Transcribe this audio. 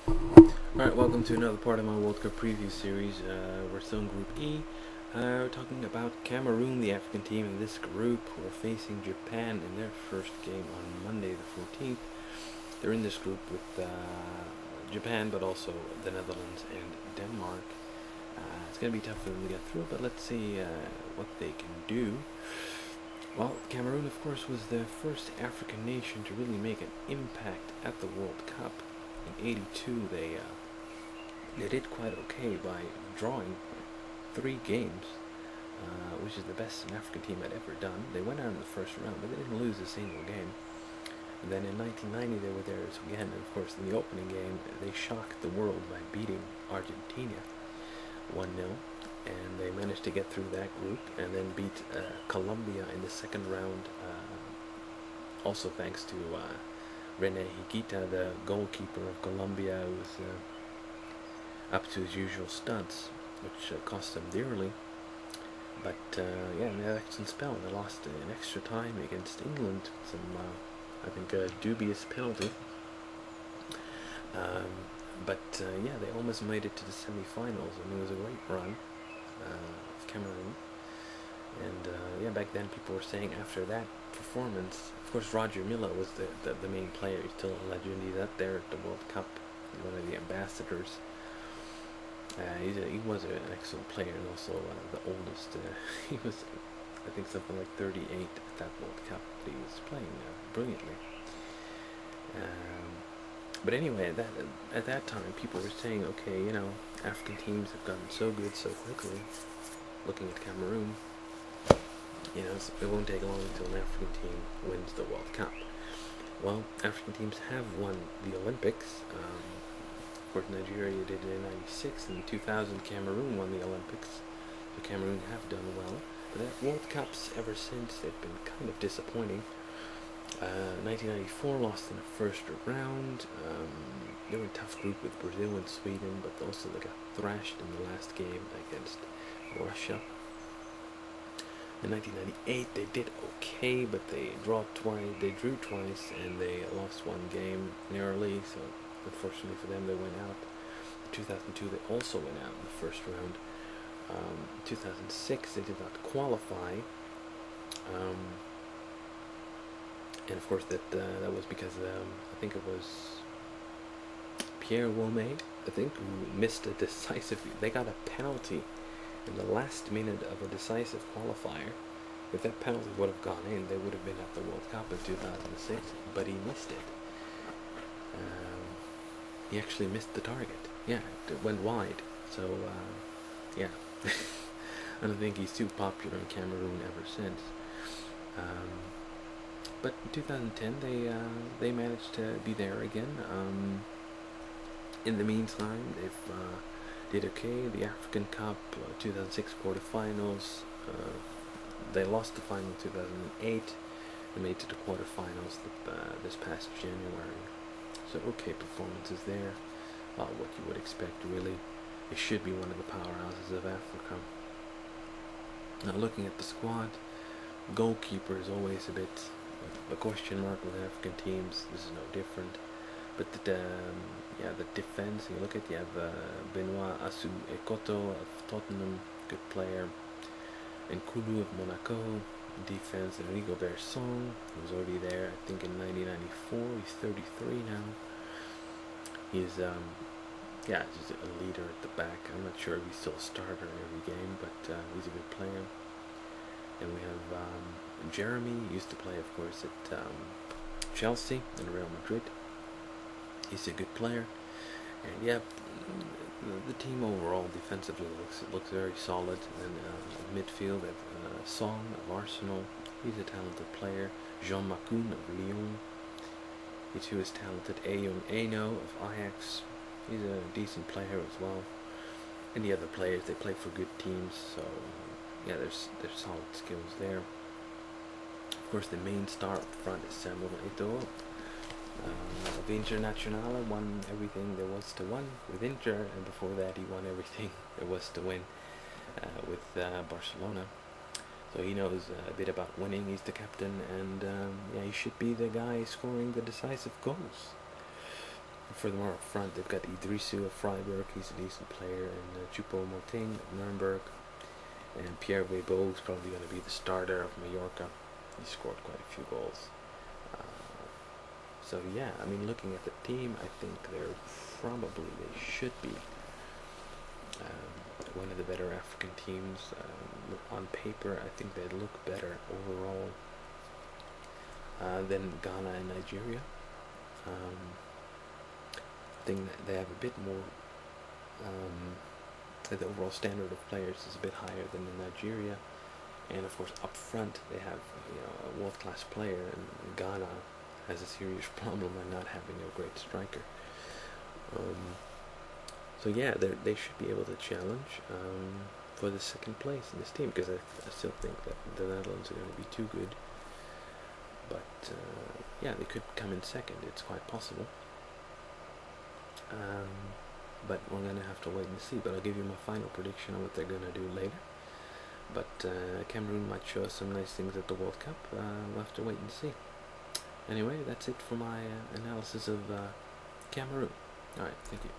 Alright, welcome to another part of my World Cup preview series. We're still in Group E. We're talking about Cameroon, the African team in this group, who are facing Japan in their first game on Monday the 14th. They're in this group with Japan, but also the Netherlands and Denmark. It's going to be tough for them to get through, but let's see what they can do. Well, Cameroon, of course, was the first African nation to really make an impact at the World Cup. In '82, they did quite okay by drawing 3 games, which is the best an African team had ever done. They went out in the first round, but they didn't lose a single game. And then in 1990 they were there again, and of course in the opening game they shocked the world by beating Argentina 1-0, and they managed to get through that group and then beat Colombia in the second round, also thanks to Rene Higuita, the goalkeeper of Colombia, who was up to his usual stunts, which cost them dearly. But yeah, they had an excellent spell. They lost in extra time against England. Some, I think, a dubious penalty. But yeah, they almost made it to the semi-finals, and it was a great run of Cameroon. And yeah, back then people were saying after that performance, of course Roger Milla was the main player. He's still a legend. He's up there at the World Cup. He's one of the ambassadors. He was an excellent player, and also the oldest. He was, I think, something like 38 at that World Cup. But he was playing brilliantly. But anyway, at that time, people were saying, okay, you know, African teams have gotten so good so quickly. Looking at Cameroon, you know, it won't take long until an African team wins the World Cup. Well, African teams have won the Olympics. Of course, Nigeria did it in '96, and in 2000 Cameroon won the Olympics. So Cameroon have done well. But at World Cups ever since, they've been kind of disappointing. 1994 lost in the first round. They were a tough group with Brazil and Sweden, but also they got thrashed in the last game against Russia. In 1998 they did okay, but they drew twice, and they lost one game narrowly, so unfortunately for them they went out. In 2002 they also went out in the first round. In 2006 they did not qualify, and of course that was because I think it was Pierre Wome, I think, who missed a decisive. They got a penalty in the last minute of a decisive qualifier. If that penalty would have gone in, they would have been at the World Cup in 2006, but he missed it. He actually missed the target. Yeah, it went wide. So, yeah. I don't think he's too popular in Cameroon ever since. But in 2010, they managed to be there again. In the meantime, they've did okay. The African Cup, 2006 quarterfinals. They lost the final in 2008. They made it to the quarterfinals this past January. So okay performances there. What you would expect, really. It should be one of the powerhouses of Africa. Now looking at the squad, goalkeeper is always a bit a question mark with African teams. This is no different. But yeah, the defense, you look at, you have Benoit Eto'o of Tottenham, good player, and Kulu of Monaco. Defense, Enrico Berson, who was already there, I think, in 1994. He's 33 now. He's yeah, just a leader at the back. I'm not sure if he's still a starter in every game, but he's a good player. And we have Jeremy, used to play, of course, at Chelsea and Real Madrid. He's a good player. And yeah, the team overall defensively looks very solid. And midfield, Song of Arsenal, he's a talented player. Jean Macoun of Lyon, he too is talented. Eto'o of Ajax, he's a decent player as well. And the other players, they play for good teams, so yeah, there's solid skills there. Of course, the main star up front is Samuel Eto'o. Of Internationale, won everything there was to win with Inter, and before that he won everything there was to win with Barcelona. So he knows a bit about winning. He's the captain, and yeah, he should be the guy scoring the decisive goals. Furthermore, up front, they've got Idrisu of Freiburg, he's a decent player, and Choupo-Moting of Nuremberg, and Pierre Webeau is probably going to be the starter of Mallorca. He scored quite a few goals. So yeah, I mean, looking at the team, I think they should be one of the better African teams. On paper, I think they look better overall than Ghana and Nigeria. I think that they have a bit more. The overall standard of players is a bit higher than in Nigeria, and of course up front they have a world-class player, and Ghana has a serious problem by not having a great striker. So yeah, they should be able to challenge for the second place in this team, because I still think that the Netherlands are going to be too good. But yeah, they could come in second. It's quite possible. But we're going to have to wait and see. But I'll give you my final prediction on what they're going to do later. But Cameroon might show us some nice things at the World Cup. We'll have to wait and see. Anyway, that's it for my analysis of Cameroon. Alright, thank you.